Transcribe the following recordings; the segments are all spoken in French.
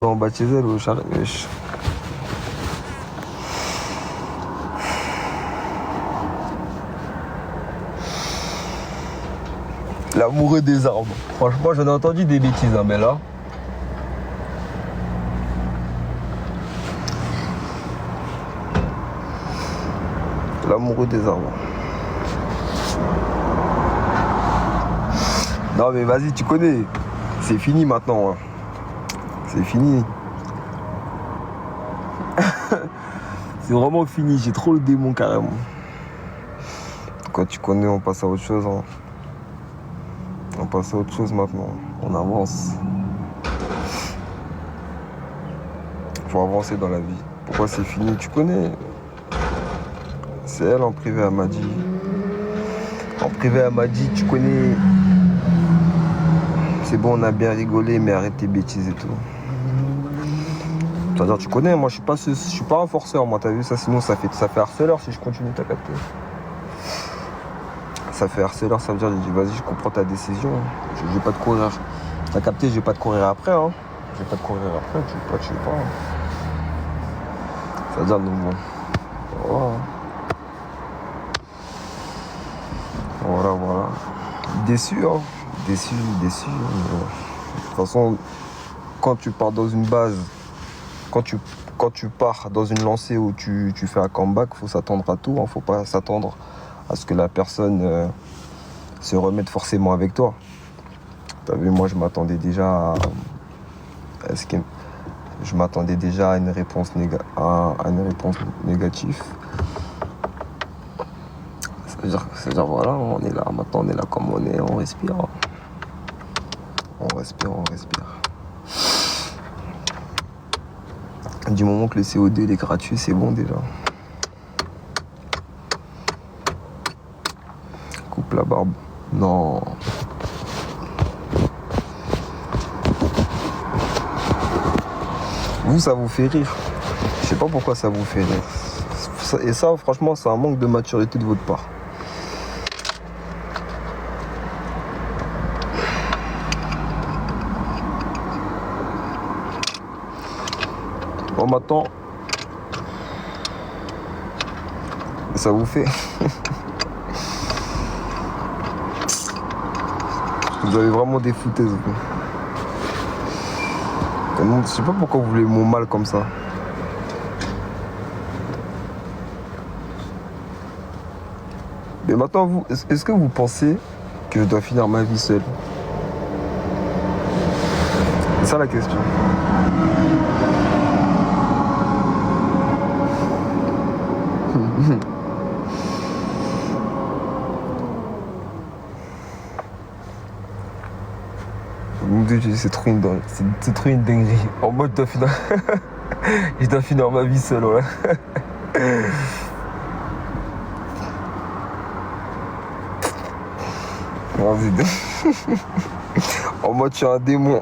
En bas de chez elle, au Charles, wesh. L'amoureux des arbres. Franchement, j'en ai entendu des bêtises, hein, mais là. L'amoureux des arbres. Non, mais vas-y, tu connais. C'est fini maintenant. Hein. C'est fini. C'est vraiment fini. J'ai trop le démon carrément. Quand tu connais, on passe à autre chose. Hein. On passe à autre chose maintenant. On avance. Faut avancer dans la vie. Pourquoi c'est fini? Tu connais. C'est elle en privé, elle m'a dit. En privé, elle m'a dit, tu connais. C'est bon, on a bien rigolé, mais arrête tes bêtises et tout. C'est-à-dire, tu connais, moi, je suis pas un forceur, moi, t'as vu ça? Sinon, ça fait harceleur si je continue, t'as capté. Ça fait harceleur, ça veut dire, j'ai dit, vas-y, je comprends ta décision. Je vais pas te courir. T'as capté, je vais pas te courir après, hein. Je vais pas te courir après, tu veux pas. Hein. C'est-à-dire, donc bon. Voilà. Voilà. Déçu, hein. Déçu. De toute façon, quand tu pars dans une base, quand tu pars dans une lancée où tu fais un comeback, faut s'attendre à tout. Hein. Faut pas s'attendre à ce que la personne se remette forcément avec toi. T'as vu, moi je m'attendais déjà à une réponse négative. C'est-à-dire voilà, on est là, maintenant on est là comme on est, on respire. On respire. Du moment que le CO2 il est gratuit, c'est bon déjà. Coupe la barbe. Non. Vous, ça vous fait rire. Je sais pas pourquoi ça vous fait rire. Et ça, franchement, c'est un manque de maturité de votre part. Bon, maintenant, ça vous fait. Vous avez vraiment des foutaises. Je sais pas pourquoi vous voulez mon mal comme ça. Mais maintenant, vous, est-ce que vous pensez que je dois finir ma vie seul? C'est ça la question. Mon Dieu, c'est trop une dinguerie. En mode, je dois finir ma vie seul, ouais. En mode, je suis un démon.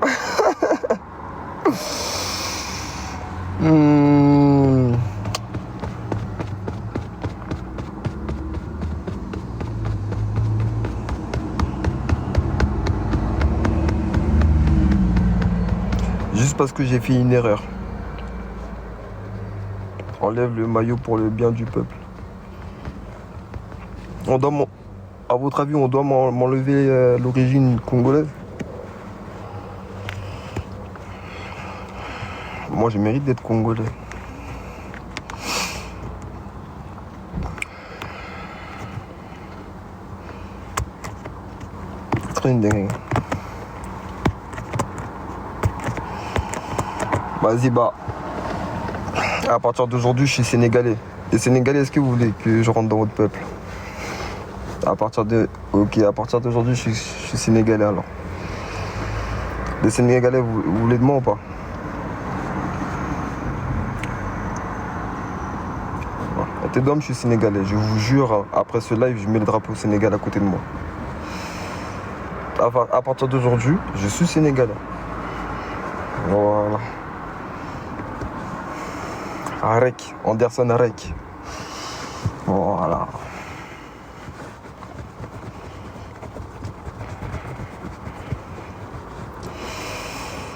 Juste parce que j'ai fait une erreur. Enlève le maillot pour le bien du peuple. À votre avis, on doit m'enlever l'origine congolaise? Moi, je mérite d'être congolais. C'est trop une dingue. Vas-y, bah. À partir d'aujourd'hui, je suis sénégalais. Les Sénégalais, est-ce que vous voulez que je rentre dans votre peuple? À partir d'aujourd'hui, je suis sénégalais alors. Les Sénégalais, vous voulez de moi ou pas? T'es d'homme, je suis sénégalais. Je vous jure, après ce live, je mets le drapeau sénégal à côté de moi. À partir d'aujourd'hui, je suis sénégalais. Voilà. Arek, Anderson Arek. Voilà.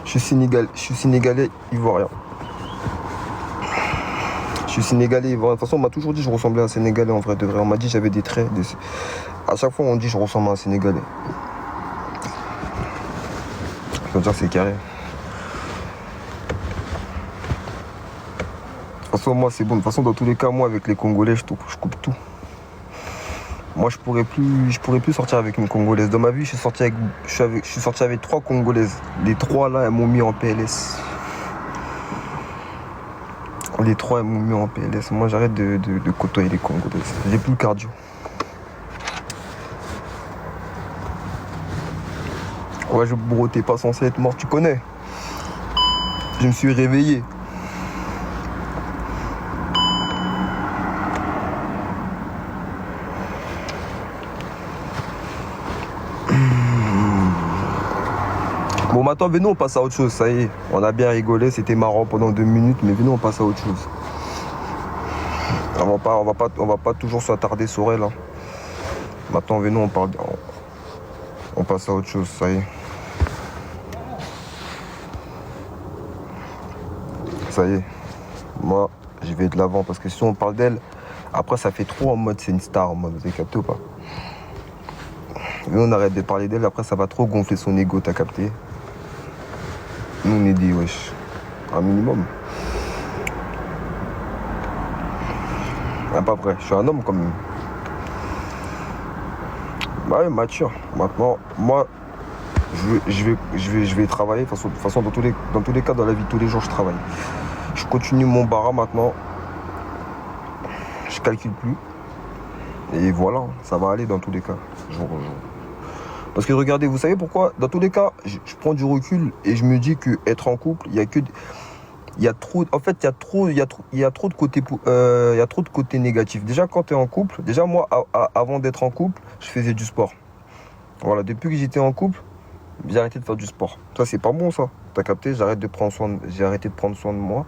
Je Je suis sénégalais ivoirien. Je suis sénégalais ivoirien. De toute façon, on m'a toujours dit que je ressemblais à un sénégalais en vrai de vrai. On m'a dit que j'avais des traits. À chaque fois, on dit que je ressemble à un sénégalais. Je veux dire, c'est carré. De toute façon, moi, c'est bon. De toute façon, dans tous les cas, moi, avec les Congolais, je coupe tout. Moi, je pourrais plus sortir avec une Congolaise. Dans ma vie, je suis sorti avec 3 Congolaises. Les 3 là, elles m'ont mis en PLS. Les 3, elles m'ont mis en PLS. Moi, j'arrête de côtoyer les Congolaises. J'ai plus le cardio. Ouais, je bourreau, t'es pas censé être mort, tu connais. Je me suis réveillé. Bon, maintenant, venez, on passe à autre chose. Ça y est, on a bien rigolé, c'était marrant pendant 2 minutes, mais venez, on passe à autre chose. On va pas toujours s'attarder sur elle. Hein. Maintenant, venez, on passe à autre chose. Ça y est. Ça y est. Moi, j'y vais de l'avant parce que si on parle d'elle, après, ça fait trop en mode c'est une star, en mode, vous avez capté ou pas? Nous, on arrête de parler d'elle, après, ça va trop gonfler son ego, t'as capté? Nous, on est dit, wesh, un minimum. Ah, pas vrai, je suis un homme quand même. Bah ouais, mature. Maintenant, moi, je vais travailler. De toute façon, dans tous les cas, dans la vie de tous les jours, je travaille. Je continue mon bara maintenant. Je calcule plus. Et voilà, ça va aller dans tous les cas. Jour au jour. Parce que regardez, vous savez pourquoi? Dans tous les cas, je prends du recul et je me dis que être en couple, il y a que... Il y a trop, en fait, il y a trop de côtés négatifs. Déjà, quand tu es en couple, déjà moi, avant d'être en couple, je faisais du sport. Voilà, depuis que j'étais en couple, j'ai arrêté de faire du sport. Ça, c'est pas bon, ça. T'as capté? J'ai arrêté de prendre soin de moi.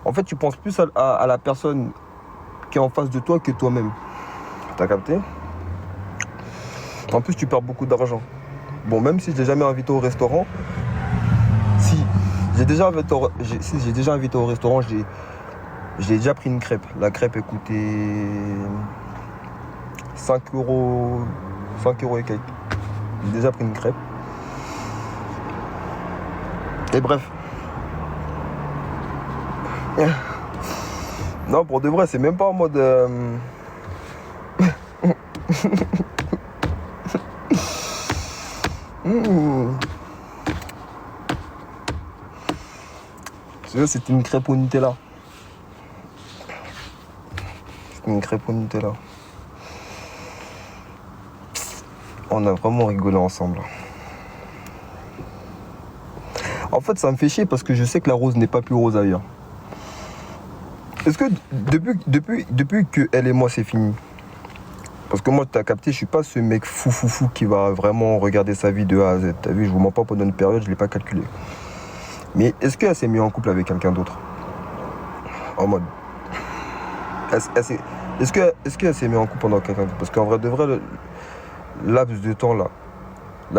En fait, tu penses plus à la personne qui est en face de toi que toi-même. T'as capté? En plus, tu perds beaucoup d'argent. Bon, même si je l'ai jamais invité au restaurant, si j'ai déjà invité au restaurant, j'ai déjà pris une crêpe. La crêpe elle coûtait 5 euros, 5 euros et quelques. J'ai déjà pris une crêpe. Et bref. Non, pour de vrai, c'est même pas en mode... C'était une crêpe au Nutella. C'était une crêpe au Nutella. On a vraiment rigolé ensemble. En fait, ça me fait chier parce que je sais que la rose n'est pas plus rose ailleurs. Est-ce que depuis que elle et moi c'est fini? Parce que moi, t'as capté, je suis pas ce mec fou qui va vraiment regarder sa vie de A à Z. T'as vu, je vous mens pas pendant une période, je l'ai pas calculé. Mais est-ce qu'elle s'est mise en couple avec quelqu'un d'autre? En mode... Est-ce qu'elle s'est mise en couple pendant quelqu'un d'autre? Parce qu'en vrai de vrai, le laps de temps là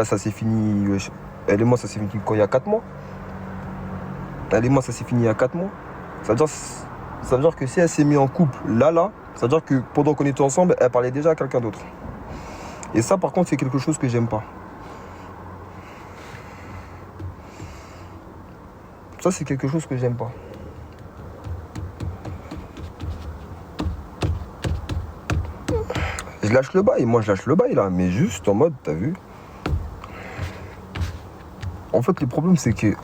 ça s'est fini... Elle et moi, ça s'est fini quand il y a 4 mois. Elle et moi, ça s'est fini il y a 4 mois. Ça veut dire que si elle s'est mise en couple là, ça veut dire que pendant qu'on était ensemble, elle parlait déjà à quelqu'un d'autre. Et ça, par contre, c'est quelque chose que j'aime pas. Ça, c'est quelque chose que j'aime pas. Je lâche le bail, moi je lâche le bail là, mais juste en mode, t'as vu? En fait, le problème, c'est que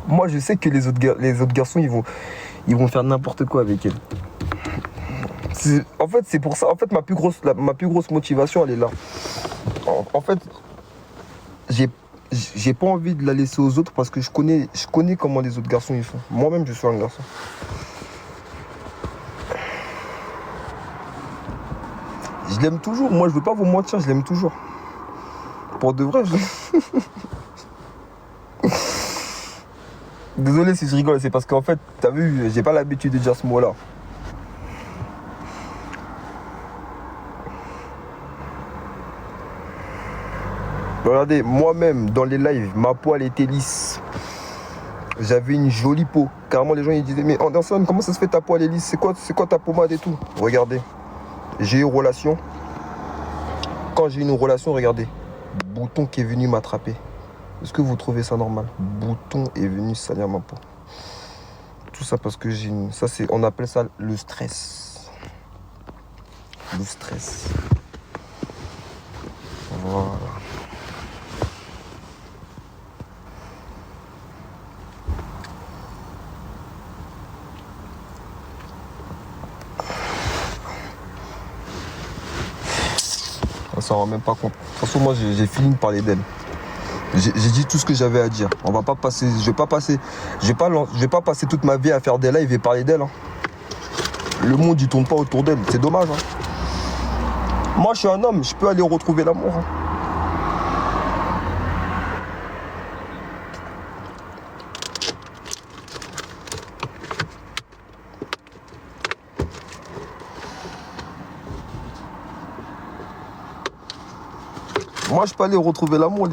moi, je sais que les autres garçons, ils vont faire n'importe quoi avec elle. En fait, c'est pour ça. En fait, ma plus grosse motivation, elle est là. En fait, j'ai pas envie de la laisser aux autres parce que je connais comment les autres garçons ils font. Moi-même, je suis un garçon. Je l'aime toujours. Moi, je veux pas vous mentir, je l'aime toujours. Pour de vrai, Désolé si je rigole, c'est parce qu'en fait, t'as vu, j'ai pas l'habitude de dire ce mot-là. Regardez, moi-même, dans les lives, ma poêle était lisse. J'avais une jolie peau. Carrément, les gens ils disaient, mais Anderson, comment ça se fait ta peau elle est lisse? C'est quoi ta pommade et tout? Regardez, j'ai eu relation. Quand j'ai eu une relation, regardez, bouton qui est venu m'attraper. Est-ce que vous trouvez ça normal? Bouton est venu salir ma peau. Tout ça parce que j'ai une... Ça, c'est... On appelle ça le stress. Le stress. Voilà. On s'en rend même pas compte. De toute façon, moi, j'ai fini de parler d'elle. J'ai dit tout ce que j'avais à dire. On va pas passer... Je vais pas passer toute ma vie à faire des lives et parler d'elle. Hein. Le monde, il tourne pas autour d'elle. C'est dommage. Hein. Moi, je suis un homme. Je peux aller retrouver l'amour. Hein. Moi, je peux aller retrouver l'amour.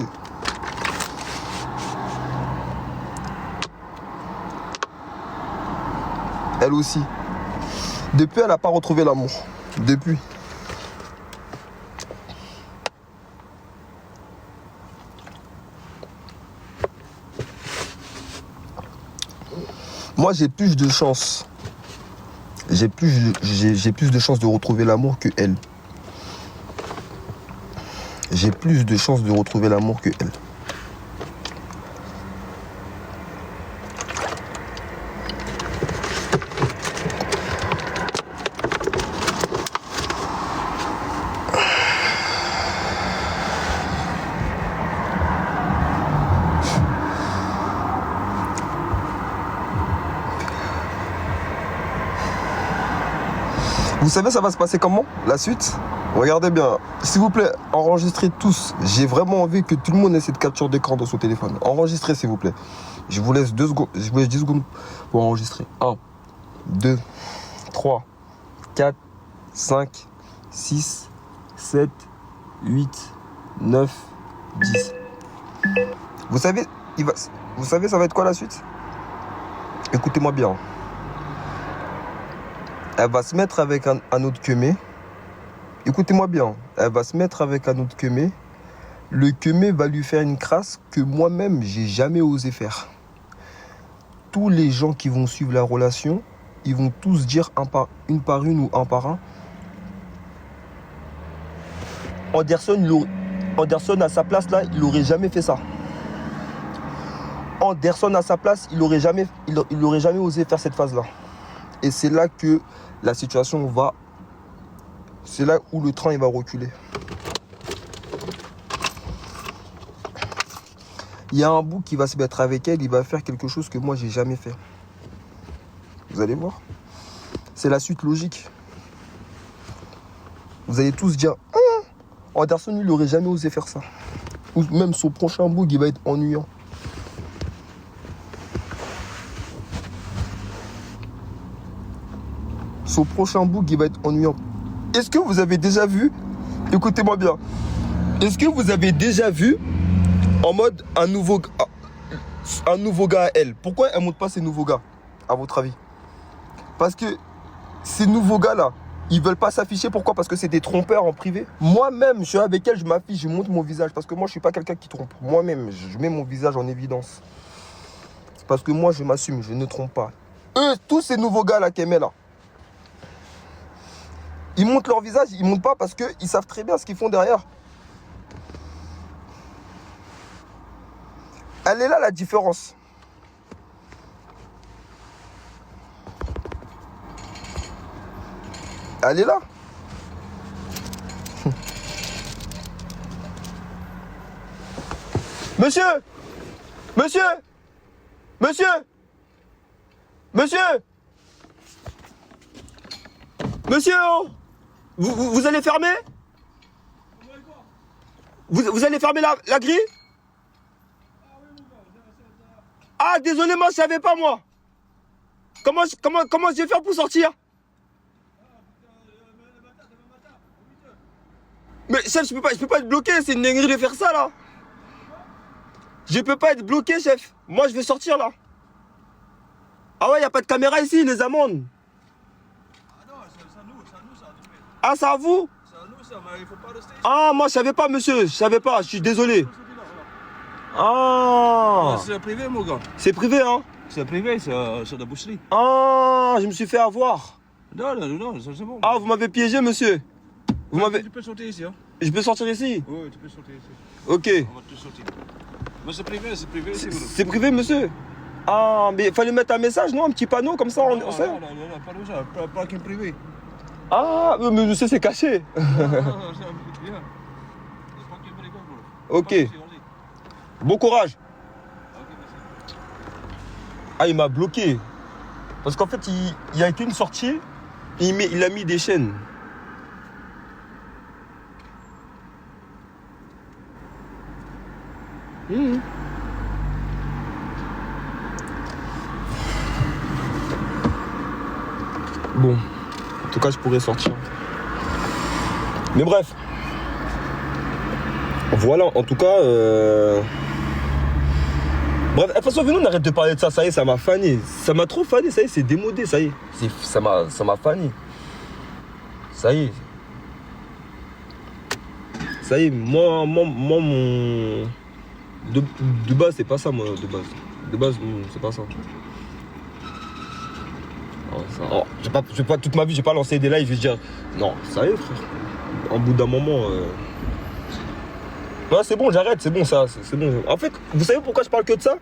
Elle aussi. Depuis, elle n'a pas retrouvé l'amour. Depuis. Moi, j'ai plus de chance. J'ai plus de chance de retrouver l'amour que elle. J'ai plus de chances de retrouver l'amour que elle. Vous savez, ça va se passer comment, la suite? Regardez bien. S'il vous plaît, enregistrez tous. J'ai vraiment envie que tout le monde ait cette capture d'écran dans son téléphone. Enregistrez, s'il vous plaît. Je vous laisse 2 secondes. Je vous laisse 10 secondes pour enregistrer. 1, 2, 3, 4, 5, 6, 7, 8, 9, 10. Vous savez, ça va être quoi la suite? Écoutez-moi bien. Elle va se mettre avec un autre queumé. Écoutez-moi bien. Elle va se mettre avec un autre queumé. Le queumé va lui faire une crasse que moi-même, j'ai jamais osé faire. Tous les gens qui vont suivre la relation, ils vont tous dire une par une ou un par un. Anderson à sa place là, il n'aurait jamais fait ça. Anderson à sa place, il n'aurait jamais osé faire cette phase là. Et c'est là que la situation va... C'est là où le train il va reculer. Il y a un bout qui va se mettre avec elle, il va faire quelque chose que moi j'ai jamais fait. Vous allez voir. C'est la suite logique. Vous allez tous dire Anderson il n'aurait jamais osé faire ça. Ou même son prochain bout il va être ennuyant. Son prochain book, il va être ennuyant. Est-ce que vous avez déjà vu, écoutez-moi bien, est-ce que vous avez déjà vu en mode un nouveau gars à elle? Pourquoi elle ne monte pas ces nouveaux gars, à votre avis? Parce que ces nouveaux gars-là, ils veulent pas s'afficher. Pourquoi? Parce que c'est des trompeurs en privé. Moi-même, je suis avec elle, je m'affiche, je montre mon visage. Parce que moi, je suis pas quelqu'un qui trompe. Moi-même, je mets mon visage en évidence. Parce que moi, je m'assume, je ne trompe pas. Eux, tous ces nouveaux gars-là qu'elle met là, ils montent leur visage, ils montent pas parce qu'ils savent très bien ce qu'ils font derrière. Elle est là la différence. Elle est là. Monsieur! Monsieur! Monsieur! Monsieur! Monsieur! Vous allez fermer? Vous allez fermer la grille? Ah, désolé, moi, je savais pas, moi. Comment je vais faire pour sortir? Mais chef, je peux pas être bloqué, c'est une dinguerie de faire ça, là. Je peux pas être bloqué, chef. Moi, je vais sortir, là. Ah ouais, y a pas de caméra ici, les amendes. Ah non, c'est à nous, ça. Ah, c'est à vous? C'est à nous, ça, mais il faut pas rester ici. Ah, moi, je savais pas, monsieur. Je savais pas, je suis désolé. Ah. C'est privé, mon gars. C'est privé, hein? C'est privé, c'est de la boucherie. Ah, je me suis fait avoir. Non, c'est bon. Ah, vous m'avez piégé, monsieur. Vous m'avez... Tu peux sortir ici, hein. Je peux sortir ici? Oui, tu peux sortir ici. Ok. On va te sortir. Mais c'est privé, C'est privé, monsieur? Ah, mais il fallait mettre un message, non? Un petit panneau, comme ça, on sait. Non, pas de ça, parking privé. Ah, mais monsieur, c'est caché. Non, c'est bien. C'est parking privé, bro. Ok. Bon courage. Ah, il m'a bloqué. Parce qu'en fait, il y a qu'une sortie, il a mis des chaînes. Bon, en tout cas, je pourrais sortir. Mais bref. Voilà, en tout cas... Bref, de toute façon, venons, on arrête de parler de ça. Ça y est, ça m'a fané. Ça m'a trop fané, ça y est, c'est démodé, ça y est. Ça m'a fané. Ça y est. Ça y est, moi mon... De base, c'est pas ça, moi, de base. De base, c'est pas ça. Oh, j'ai pas toute ma vie, j'ai pas lancé des lives, je vais dire... Non, ça y est, frère. En bout d'un moment... Ouais, c'est bon, j'arrête, c'est bon, ça, c'est bon. En fait, vous savez pourquoi je parle que de ça?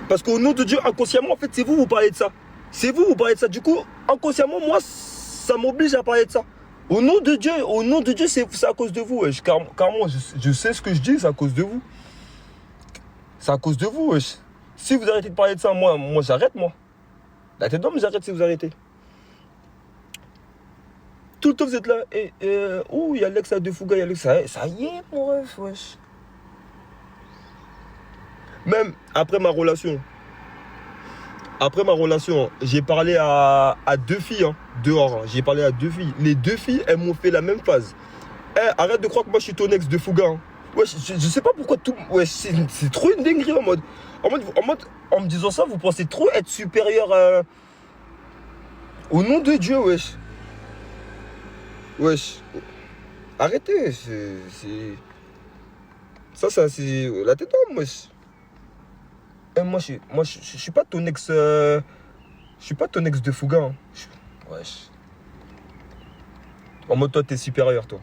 Parce qu'au nom de Dieu, inconsciemment, en fait, c'est vous parlez de ça. C'est vous parlez de ça. Du coup, inconsciemment, moi, ça m'oblige à parler de ça. Au nom de Dieu, c'est à cause de vous, wesh. Carrément, je sais ce que je dis, c'est à cause de vous. C'est à cause de vous, wesh. Si vous arrêtez de parler de ça, moi j'arrête, moi. La tête d'homme, j'arrête si vous arrêtez. Tout le temps, vous êtes là. Oh, il y a l'ex à De Fouga, il y a l'ex. Ça y est, mon ref, wesh. Même après ma relation, j'ai parlé à 2 filles, hein, dehors. Hein. J'ai parlé à 2 filles. Les 2 filles, elles m'ont fait la même phase. Arrête de croire que moi je suis ton ex De Fouga. Hein. Ouais, je sais pas pourquoi tout. Ouais, c'est trop une dinguerie en mode. En me disant ça, vous pensez trop être supérieur à. Au nom de Dieu, wesh. Wesh. Arrêtez. Ça, c'est la tête d'homme, wesh. Moi, je suis pas ton ex. Je suis pas ton ex De Fouga. Hein. Wesh. En mode, toi, t'es supérieur, toi.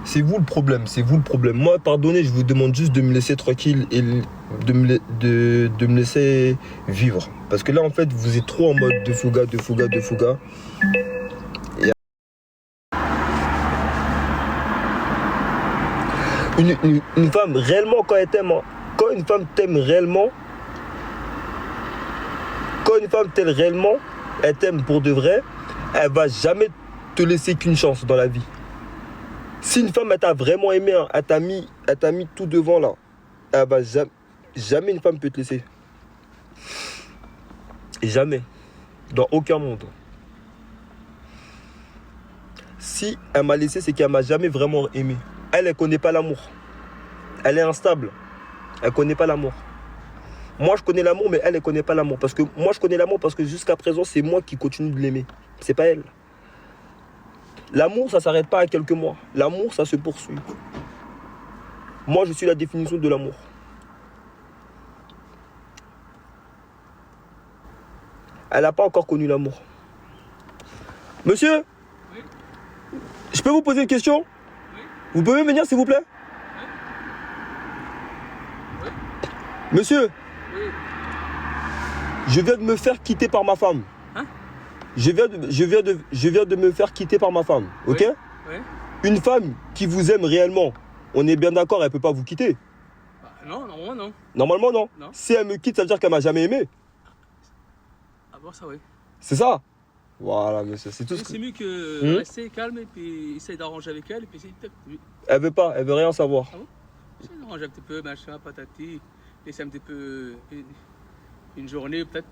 C'est vous le problème, c'est vous le problème. Moi, pardonnez, je vous demande juste de me laisser tranquille et de me laisser vivre. Parce que là, en fait, vous êtes trop en mode De Fouga. Et... Une femme, réellement, quand elle t'aime, hein, quand une femme t'aime réellement, elle t'aime pour de vrai, elle va jamais te laisser qu'une chance dans la vie. Si une femme elle t'a vraiment aimé, hein, elle t'a mis tout devant là, elle va jamais une femme peut te laisser. Jamais. Dans aucun monde. Si elle m'a laissé, c'est qu'elle m'a jamais vraiment aimé. Elle connaît pas l'amour. Elle est instable. Elle connaît pas l'amour. Moi je connais l'amour, mais elle connaît pas l'amour. Parce que moi je connais l'amour parce que jusqu'à présent c'est moi qui continue de l'aimer. C'est pas elle. L'amour, ça ne s'arrête pas à quelques mois. L'amour, ça se poursuit. Moi, je suis la définition de l'amour. Elle n'a pas encore connu l'amour. Monsieur, oui. Je peux vous poser une question? Oui. Vous pouvez venir, s'il vous plaît? Oui. Oui. Monsieur, oui. Je viens de me faire quitter par ma femme. Hein? Je viens de me faire quitter par ma femme, ok? Oui. Oui. Une femme qui vous aime réellement, on est bien d'accord, elle ne peut pas vous quitter. Bah, non, normalement non. Normalement non. Si elle me quitte, ça veut dire qu'elle m'a jamais aimé. Ah bon, ça oui. C'est ça? Voilà, monsieur, c'est tout ce que... C'est mieux que rester calme et puis essayer d'arranger avec elle et puis essayer de... Elle veut pas, elle veut rien savoir. Ah bon? Essayer d'arranger un petit peu, machin, patati, laisser un petit peu une journée peut-être,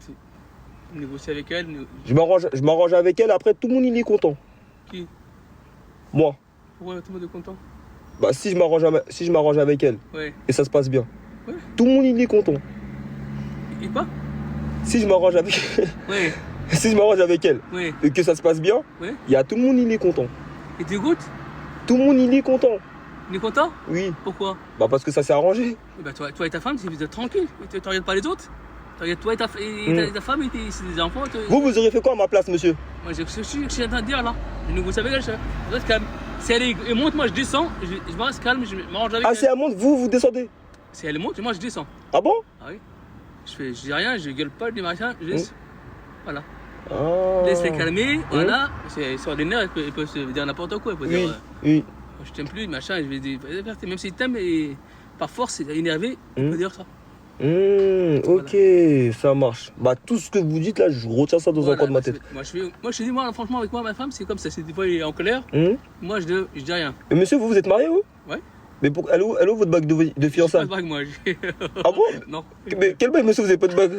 négocier avec elle. Je m'arrange avec elle, après tout le monde il est content. Qui? Moi. Pourquoi tout le monde est content? Bah si je m'arrange avec elle Ouais. et ça se passe bien, Ouais. tout le monde il est content. Et quoi? Si je m'arrange avec Ouais. si je m'arrange avec elle Ouais. et que ça se passe bien, Ouais. il y a tout le monde il est content. Et tu goûtes? Tout le monde il est content. Il est content? Oui. Pourquoi? Bah parce que ça s'est arrangé. Bah toi et ta femme, vous êtes tranquille. Tu regardes pas les autres. Tu regardes toi et ta femme et tes enfants. Vous auriez fait quoi à ma place, monsieur? Moi, je suis en train de dire là. Vous savez, je reste calme. Si elle monte, moi je descends. Je me reste calme, je m'arrange avec Ah, elle. si elle monte, vous descendez? Si elle monte, moi je descends. Ah bon? Ah oui. Je dis rien, je gueule pas, je dis machin, je laisse. Voilà. Ah. Laisse les calmer, voilà. C'est ordinaire, il peut se dire n'importe quoi. Il peut dire, Oui. je t'aime plus, machin. Je vais dire, même s'il t'aime, et par force, il est énervé, il peut dire ça. Ok, ça marche. Bah tout ce que vous dites là, je retiens ça dans un coin de ma tête. Moi je dis, moi franchement, avec moi, ma femme, c'est comme ça. C'est des fois il est en colère. Moi je dis rien. Et monsieur, vous êtes marié, vous? Ouais. Mais elle est où votre bague de fiançailles? Pas de bague, moi. Ah bon? Non. Mais quelle bague, monsieur, vous avez pas de bague?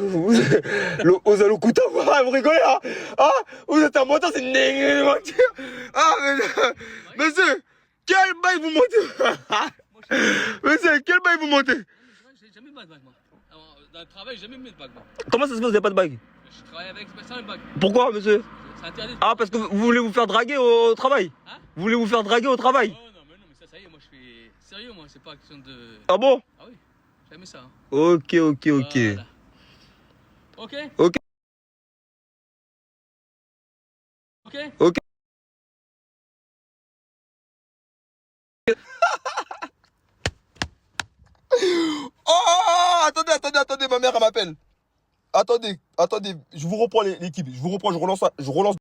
Aux Alokuta, vous rigolez, hein? Ah, vous êtes un menteur, c'est une mentir. Ah, mais monsieur, quelle bague vous montez? Monsieur, quelle bague vous montez? J'ai jamais mis de bague, moi. Dans le travail, j'ai jamais mis de bague, moi. Comment ça se fait que vous n'avez pas de bague? Je travaille avec personne de bague. Pourquoi, monsieur? C'est interdit. Ah, parce que vous voulez vous faire draguer au travail? Hein? Vous voulez vous faire draguer au travail? Oh non, mais ça y est, moi je suis sérieux, moi. C'est pas question de. Ah bon? Ah oui, jamais ça. Hein. Ok. Voilà. Ok? Ok. Ok? Ok. Oh, attendez, ma mère elle m'appelle. Attendez, je vous reprends l'équipe. Je relance